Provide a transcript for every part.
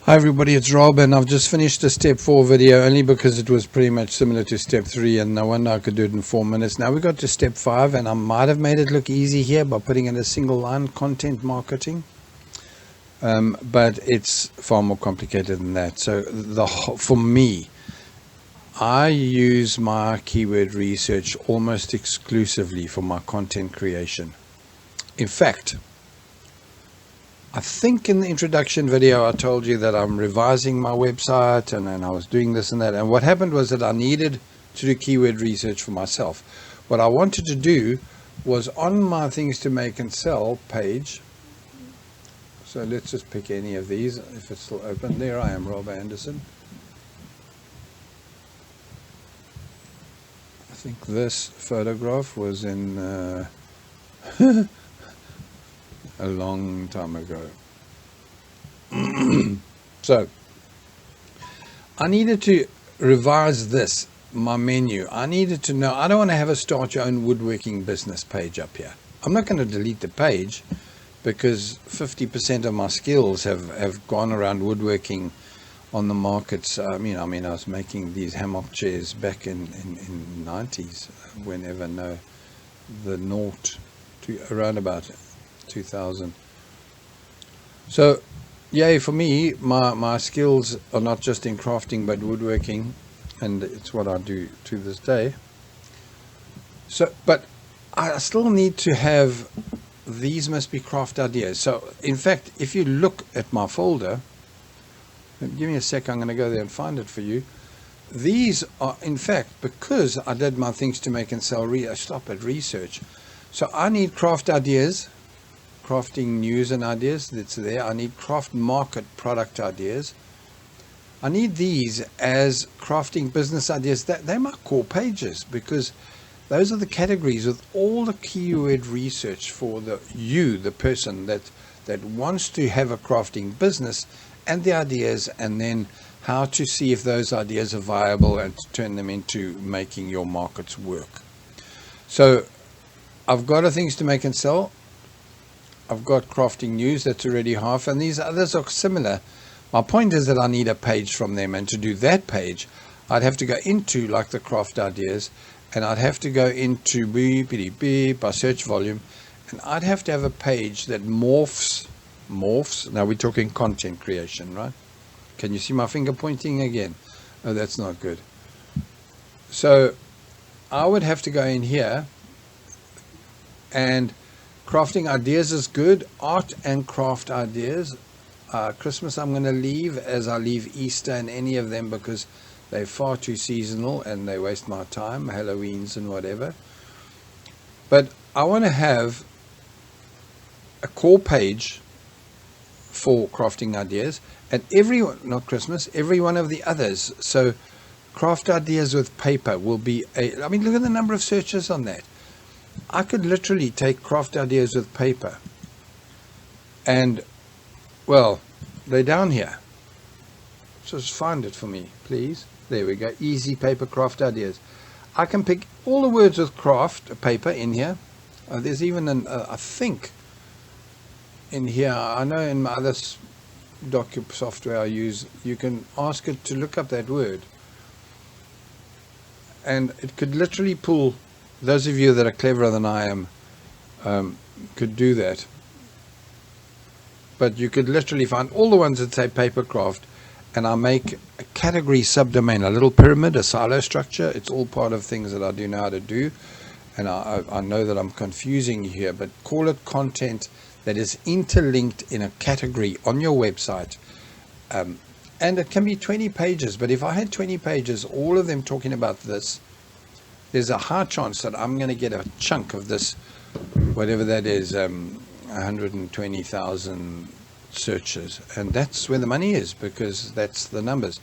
Hi everybody, it's Rob, and I've just finished the step 4 video only because it was pretty much similar to step 3 and no wonder I could do it in 4 minutes. Now we got to step 5 and I might have made it look easy here by putting in a single line content marketing, but it's far more complicated than that. So for me, I use my keyword research almost exclusively for my content creation. In fact, I think in the introduction video I told you that I'm revising my website and I was doing this and that, and what happened was that I needed to do keyword research for myself. What I wanted to do was on my things to make and sell page, so let's just pick any of these if it's still open. There I am, Rob Anderson. I think this photograph was in a long time ago. So I needed to revise this, my menu. I needed to know, I don't want to have a start your own woodworking business page up here. I'm not going to delete the page because 50% of my skills have gone around woodworking on the markets. I was making these hammock chairs back in 90s, whenever, the naught to around about 2000. So yay for me, my skills are not just in crafting but woodworking, and it's what I do to this day. So but I still need to have, these must be craft ideas. So in fact, if you look at my folder, give me a sec, I'm going to go there and find it for you. These are, in fact, because I did my things to make and sell stop at research, so I need craft ideas, crafting news and ideas, that's there. I need craft market product ideas. I need these as crafting business ideas. They're my core pages, because those are the categories with all the keyword research for the person that wants to have a crafting business, and the ideas, and then how to see if those ideas are viable and to turn them into making your markets work. So I've got things to make and sell. I've got crafting news, that's already half, and these others are similar. My point is that I need a page from them, and to do that page I'd have to go into like the craft ideas, and I'd have to go into by search volume, and I'd have to have a page that morphs. Now we're talking content creation, right? Can you see my finger pointing again? Oh, that's not good. So I would have to go in here, and crafting ideas is good. Art and craft ideas. Christmas I'm going to leave, as I leave Easter and any of them, because they're far too seasonal and they waste my time, Halloweens and whatever. But I want to have a core page for crafting ideas, and every one of the others. So craft ideas with paper will be look at the number of searches on that. I could literally take craft ideas with paper, and well, they're down here. So just find it for me, please. There we go. Easy paper craft ideas. I can pick all the words with craft paper in here. There's even I think in here, I know in my other docu software I use, you can ask it to look up that word, and it could literally pull. Those of you that are cleverer than I am could do that. But you could literally find all the ones that say papercraft, and I make a category subdomain, a little pyramid, a silo structure. It's all part of things that I do know how to do. And I know that I'm confusing you here, but call it content that is interlinked in a category on your website. And it can be 20 pages, but if I had 20 pages, all of them talking about this, there's a high chance that I'm going to get a chunk of this, whatever that is, 120,000 searches. And that's where the money is, because that's the numbers.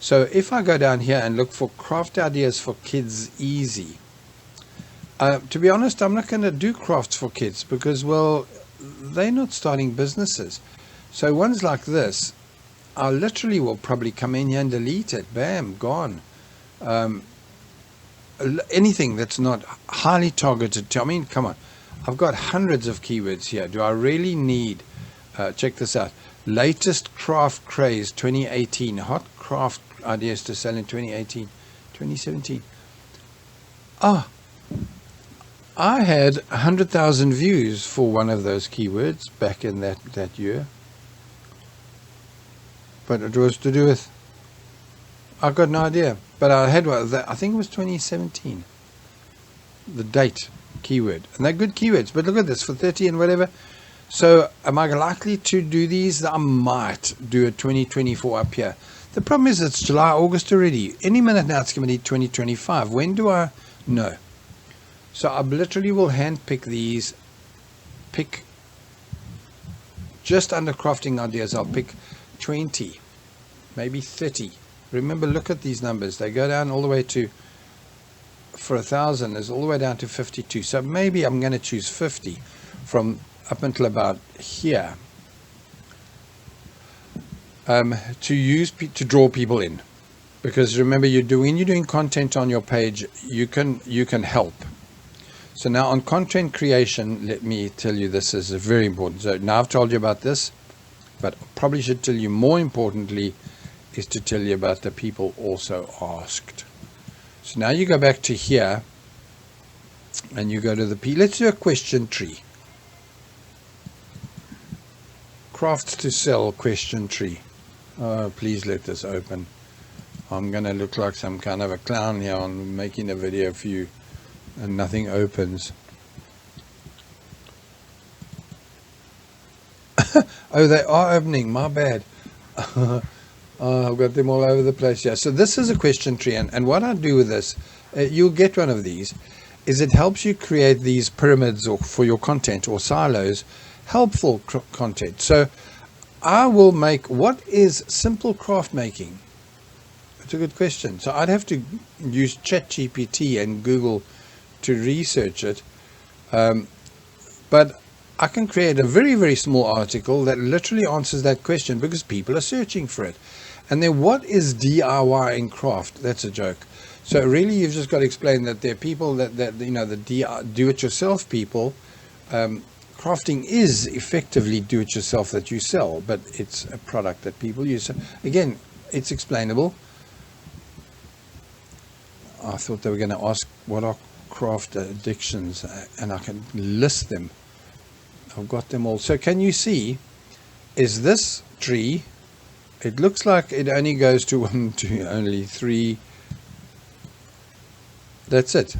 So if I go down here and look for craft ideas for kids easy, to be honest, I'm not going to do crafts for kids because, well, they're not starting businesses. So ones like this, I literally will probably come in here and delete it. Bam, gone. Anything that's not highly targeted to, come on, I've got hundreds of keywords here. Do I really need check this out. Latest craft craze 2018. Hot craft ideas to sell in 2018, 2017. Ah, I had 100,000 views for one of those keywords back in that year. But it was to do with, I've got no idea. But I had one, I think it was 2017. The date keyword. And they're good keywords. But look at this, for 30 and whatever. So am I likely to do these? I might do a 2024 up here. The problem is it's July, August already. Any minute now it's going to be 2025. When do I know? So I literally will hand pick these, pick just under crafting ideas. I'll pick 20, maybe 30. Remember, look at these numbers. They go down all the way to, for 1,000 is all the way down to 52. So maybe I'm going to choose 50 from up until about here to use to draw people in. Because remember, when you're doing content on your page, you can help. So now on content creation, let me tell you, this is very important. So now I've told you about this, but probably should tell you more importantly is to tell you about the people also asked. So now you go back to here and you go to the let's do a question tree. Crafts to sell question tree. Oh, please let this open. I'm going to look like some kind of a clown here on making a video for you. And nothing opens. Oh, they are opening. My bad. Oh, I've got them all over the place here. So this is a question tree. And what I do with this, you'll get one of these, is it helps you create these pyramids or for your content or silos, helpful content. So I will make, what is simple craft making? It's a good question. So I'd have to use ChatGPT and Google to research it, but I can create a very, very small article that literally answers that question because people are searching for it. And then what is DIY in craft? That's a joke. So really you've just got to explain that there are people that you know, the do-it-yourself people. Crafting is effectively do-it-yourself that you sell, but it's a product that people use. So again, it's explainable. I thought they were going to ask what are craft addictions, and I can list them. I've got them all. So can you see, is this tree, it looks like it only goes to 1, 2, only 3. That's it.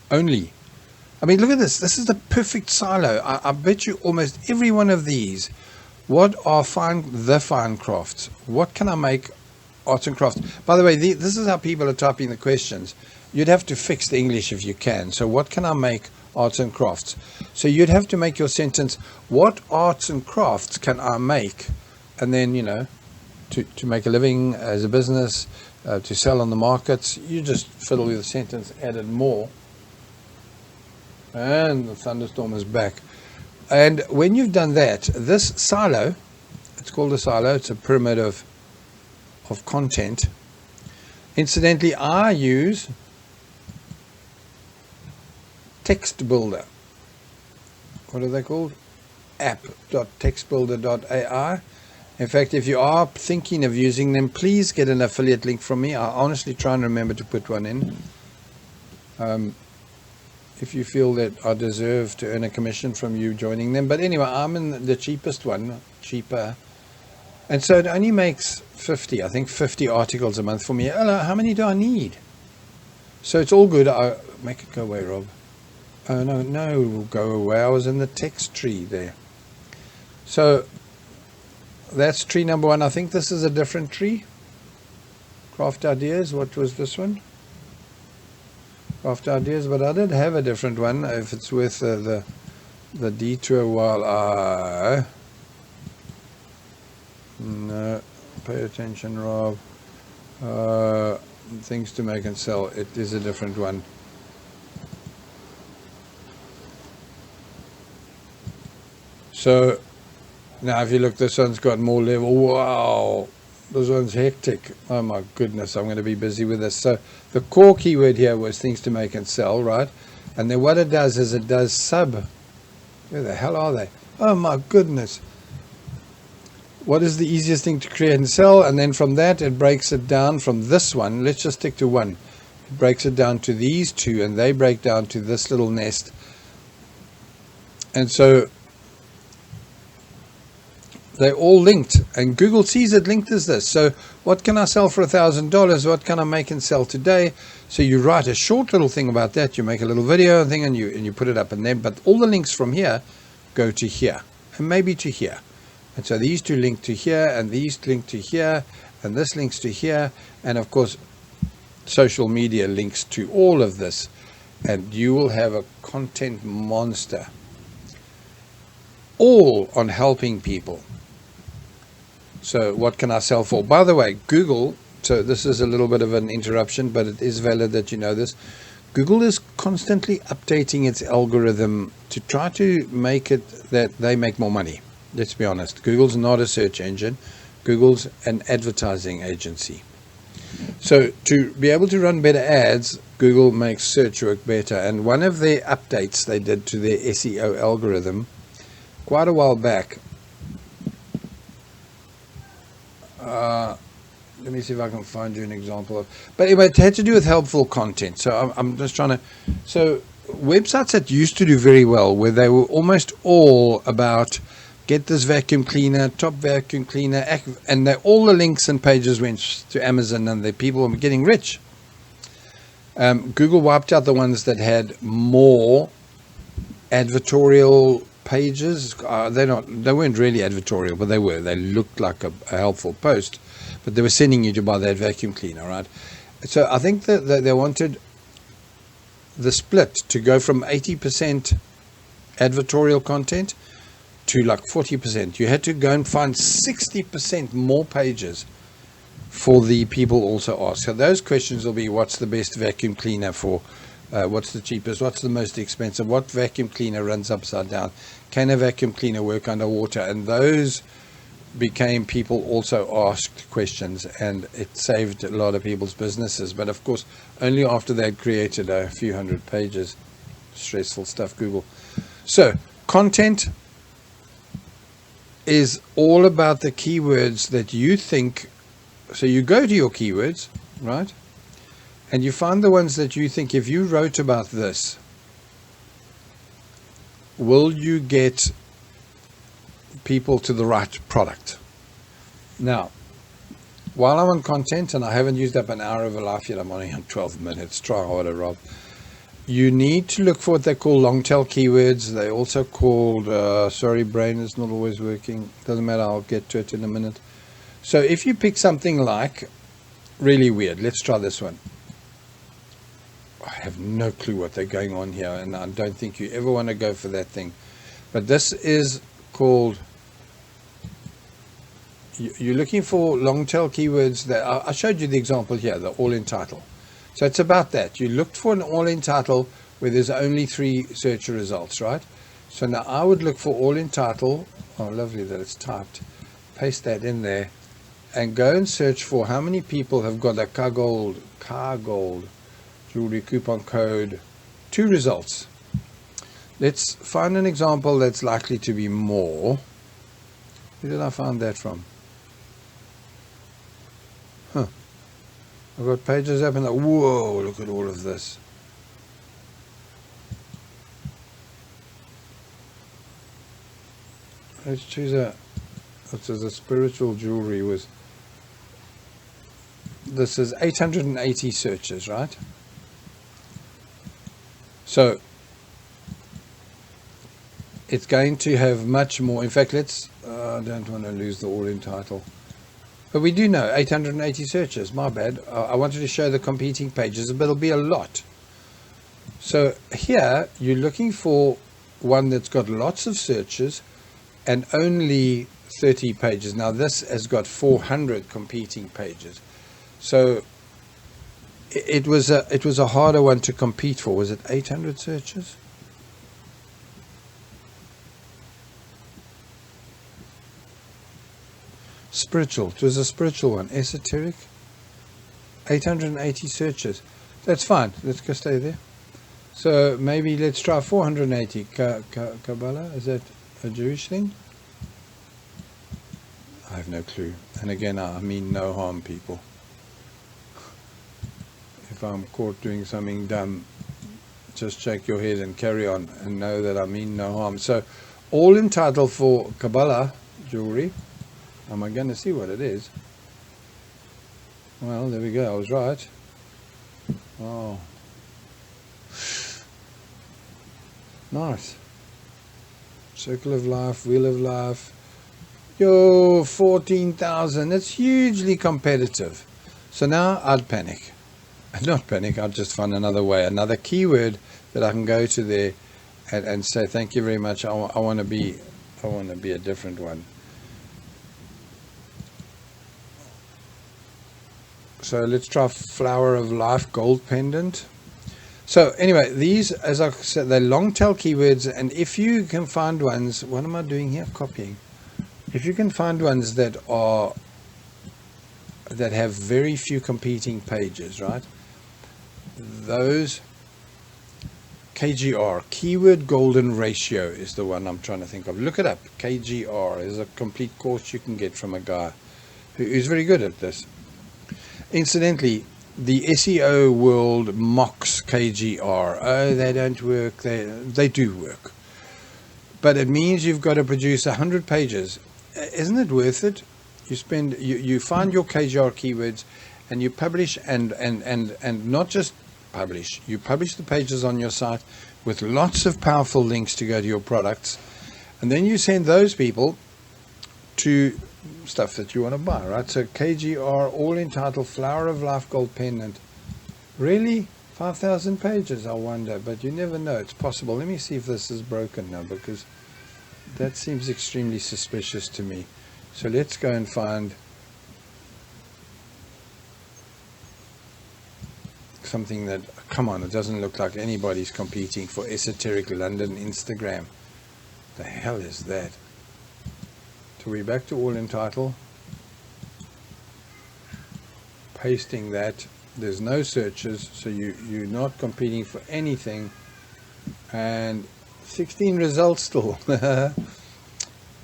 Only. I mean, look at this. This is the perfect silo. I bet you almost every one of these. What are the fine crafts? What can I make? Arts and crafts. By the way, this is how people are typing the questions. You'd have to fix the English if you can. So what can I make? Arts and crafts. So you'd have to make your sentence, what arts and crafts can I make? And then, you know, to make a living as a business, to sell on the markets, you just fiddle with the sentence, added more. And the thunderstorm is back. And when you've done that, this silo, it's called a silo, it's a pyramid of content. Incidentally, I use Text Builder. What are they called? app.textbuilder.ai. In fact, if you are thinking of using them, please get an affiliate link from me. I honestly try and remember to put one in. If you feel that I deserve to earn a commission from you joining them. But anyway, I'm in the cheapest one, cheaper. And so it only makes 50, I think 50 articles a month for me. Hello, how many do I need? So it's all good. I make it go away, Rob. Oh, no, it will go away. I was in the text tree there. So that's tree number 1. I think this is a different tree. Craft ideas. What was this one? Craft ideas, but I did have a different one. If it's worth the detour while I... No, pay attention, Rob. Things to make and sell. It is a different one. So now if you look, this one's got more level. Wow, this one's hectic. Oh my goodness, I'm going to be busy with this. So the core keyword here was things to make and sell, right? And then what it does is it does sub. Where the hell are they? Oh my goodness. what is the easiest thing to create and sell? And then from that, it breaks it down from this one. Let's just stick to one. It breaks it down to these two, and they break down to this little nest. And so they're all linked, and Google sees it linked as this. So what can I sell for $1,000? What can I make and sell today? So you write a short little thing about that. You make a little video thing, and you put it up, and then but all the links from here go to here, and maybe to here. And so these two link to here, and these link to here, and this links to here, and of course social media links to all of this, and you will have a content monster, all on helping people. So what can I sell for? By the way, Google, so this is a little bit of an interruption, but it is valid that you know this. Google is constantly updating its algorithm to try to make it that they make more money. Let's be honest. Google's not a search engine. Google's an advertising agency. So to be able to run better ads, Google makes search work better. And one of the updates they did to their SEO algorithm quite a while back, let me see if I can find you an example of, but anyway, it had to do with helpful content. So I'm just trying to, so websites that used to do very well, where they were almost all about get this vacuum cleaner, top vacuum cleaner, and all the links and pages went to Amazon, and the people were getting rich. Google wiped out the ones that had more advertorial pages. They weren't really advertorial, but they were. They looked like a helpful post, but they were sending you to buy that vacuum cleaner, right? So I think that they wanted the split to go from 80% advertorial content to like 40%. You had to go and find 60% more pages for the people also ask. So those questions will be: what's the best vacuum cleaner for? What's the cheapest? What's the most expensive? What vacuum cleaner runs upside down? Can a vacuum cleaner work underwater? And those became people also asked questions, and it saved a lot of people's businesses. But of course, only after they'd created a few hundred pages. Stressful stuff, Google. So content is all about the keywords that you think. So you go to your keywords, right? And you find the ones that you think, if you wrote about this, will you get people to the right product? Now, while I'm on content, and I haven't used up an hour of a life yet, I'm only on 12 minutes. Try harder, Rob. You need to look for what they call long tail keywords. They're also called, sorry, brain is not always working. Doesn't matter, I'll get to it in a minute. So if you pick something like, really weird, let's try this one. I have no clue what they're going on here, and I don't think you ever want to go for that thing. But this is called, you're looking for long tail keywords that, I showed you the example here, the all-in title. So it's about that. You looked for an all-in title where there's only 3 search results, right? So now I would look for all-in title. Oh, lovely that it's typed. Paste that in there and go and search for how many people have got a car gold jewelry coupon code. 2 results. Let's find an example that's likely to be more. Where did I find that from? I've got pages open. Like, whoa, look at all of this. Let's choose this is a spiritual jewelry with, this is 880 searches, right? So it's going to have much more. In fact, let's, I don't want to lose the all-in title. But we do know 880 searches, my bad. I wanted to show the competing pages, but it'll be a lot. So here you're looking for one that's got lots of searches and only 30 pages. Now this has got 400 competing pages. So it was a harder one to compete for. Was it 800 searches? Spiritual. It was a spiritual one. Esoteric. 880 searches. That's fine. Let's go stay there. So maybe let's try 480. Kabbalah. Is that a Jewish thing? I have no clue. And again, I mean no harm, people. If I'm caught doing something dumb, just shake your head and carry on and know that I mean no harm. So, all entitled for Kabbalah jewelry. Am I going to see what it is? Well, there we go. I was right. Oh. Nice. Circle of life, wheel of life. Yo, 14,000. It's hugely competitive. So now I'd panic. Not panic, I'd just find another way, another keyword that I can go to there and say, thank you very much. I want to be a different one. So let's try flower of life gold pendant. So anyway, these, as I said, they're long tail keywords, and if you can find ones, what am I doing here? Copying. If you can find ones that have very few competing pages, right? Those KGR, keyword golden ratio, is the one I'm trying to think of. Look it up. KGR is a complete course you can get from a guy who is very good at this. Incidentally, the SEO world mocks KGR. Oh, they don't work. They do work. But it means you've got to produce 100 pages. Isn't it worth it? You find your KGR keywords and you publish and not just publish. You publish the pages on your site with lots of powerful links to go to your products. And then you send those people to stuff that you want to buy, right? So KGR, all entitled Flower of Life Gold Pendant. Really? 5,000 pages, I wonder, but you never know. It's possible. Let me see if this is broken now, because that seems extremely suspicious to me. So let's go and find something that, come on, it doesn't look like anybody's competing for Esoteric London Instagram. The hell is that? So we're back to all entitled. Pasting that. There's no searches, so you're not competing for anything. And 16 results still.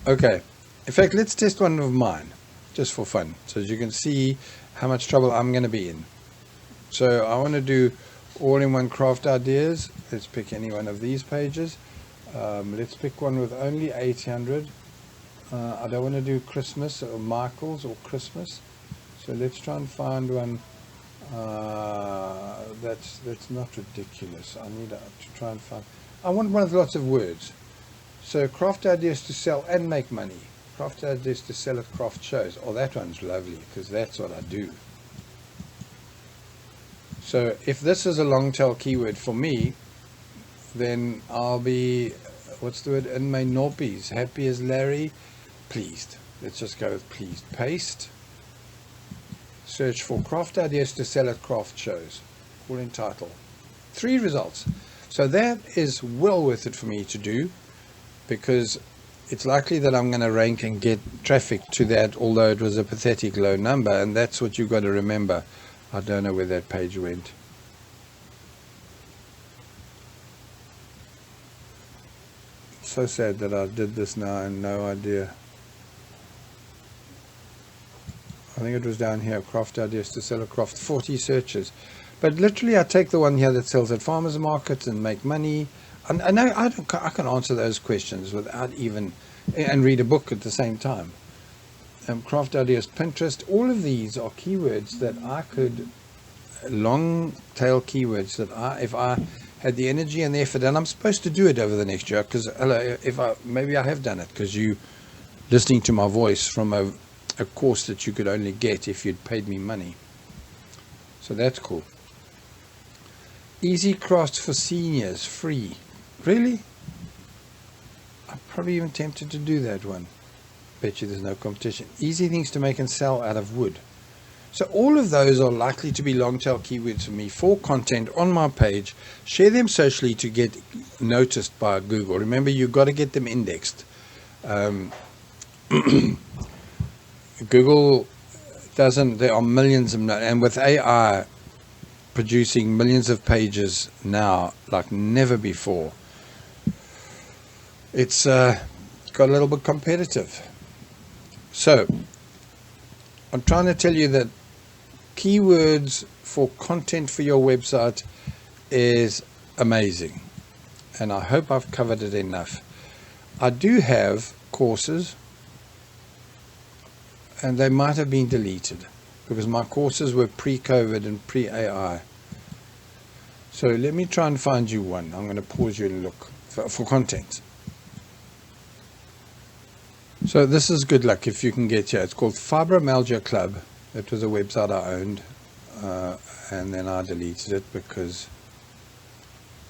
Okay. In fact, let's test one of mine, just for fun, so as you can see how much trouble I'm going to be in. So I want to do all-in-one craft ideas. Let's pick any one of these pages. Let's pick one with only 800. I don't want to do Christmas or Michael's or Christmas. So let's try and find one that's not ridiculous. I need to try and find. I want one with lots of words. So craft ideas to sell and make money. Craft ideas to sell at craft shows. Oh, that one's lovely, because that's what I do. So if this is a long tail keyword for me, then I'll be, what's the word, in my norpies, happy as Larry, pleased. Let's just go with pleased. Paste. Search for craft ideas to sell at craft shows. All entitled. 3 results. So that is well worth it for me to do, because it's likely that I'm going to rank and get traffic to that, although it was a pathetic low number, and that's what you've got to remember. I don't know where that page went. So sad that I did this now and no idea. I think it was down here, craft ideas to sell a craft, 40 searches. But literally I take the one here that sells at farmers markets and make money. I know I can answer those questions without even, and read a book at the same time. Craft ideas, Pinterest, all of these are keywords that I could, long tail keywords that if I had the energy and the effort, and I'm supposed to do it over the next year, because maybe I have done it, because you listening to my voice from a course that you could only get if you'd paid me money. So that's cool. Easy crafts for seniors, free. Really? I'm probably even tempted to do that one. Bet you there's no competition. Easy things to make and sell out of wood. So all of those are likely to be long tail keywords for me for content on my page. Share them socially to get noticed by Google. Remember, you've got to get them indexed. Google doesn't, there are millions of, and with AI producing millions of pages now like never before, it's got a little bit competitive. So I'm trying to tell you that keywords for content for your website is amazing, and I hope I've covered it enough. I do have courses, and they might have been deleted because my courses were pre-COVID and pre-AI. So let me try and find you one. I'm going to pause you and look for content. So this is good luck if you can get here. It's called Fibromyalgia Club. It was a website I owned, and then I deleted it because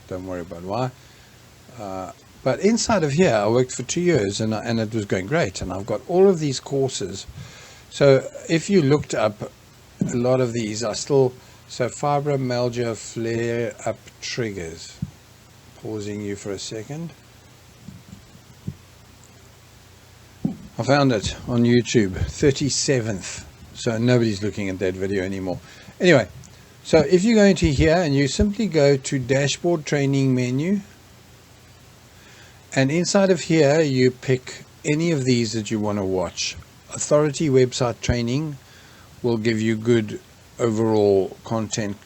don't worry about why. But inside of here, I worked for 2 years, and it was going great. And I've got all of these courses. So if you looked up a lot of these, are still, so fibromyalgia flare-up triggers. Pausing you for a second. I found it on YouTube, 37th. So nobody's looking at that video anymore. Anyway, so if you go into here and you simply go to dashboard training menu, and inside of here you pick any of these that you want to watch. Authority website training will give you good overall content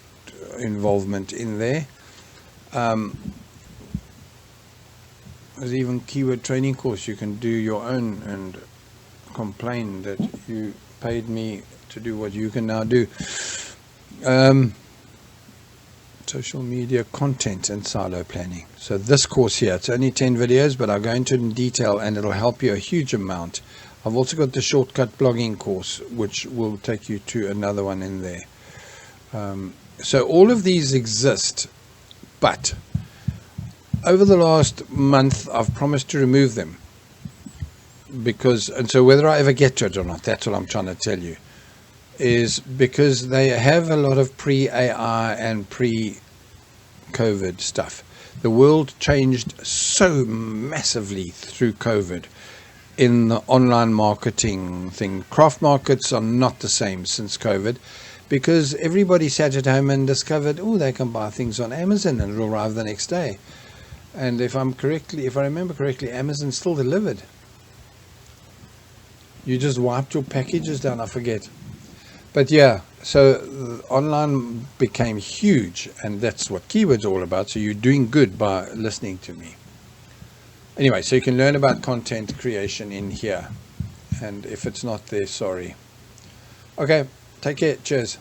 involvement in there. There's even keyword training course. You can do your own and complain that you paid me to do what you can now do. Social media content and silo planning. So this course here, it's only 10 videos, but I'll go into it in detail and it'll help you a huge amount. I've also got the shortcut blogging course, which will take you to another one in there. So all of these exist, but over the last month, I've promised to remove them and so whether I ever get to it or not, that's what I'm trying to tell you, is because they have a lot of pre-AI and pre-COVID stuff. The world changed so massively through COVID in the online marketing thing. Craft markets are not the same since COVID, because everybody sat at home and discovered, oh, they can buy things on Amazon and it'll arrive the next day. And if I remember correctly, Amazon still delivered. You just wiped your packages down, I forget. But yeah, so online became huge, and that's what keywords are all about. So you're doing good by listening to me. Anyway, so you can learn about content creation in here. And if it's not there, sorry. Okay, take care. Cheers.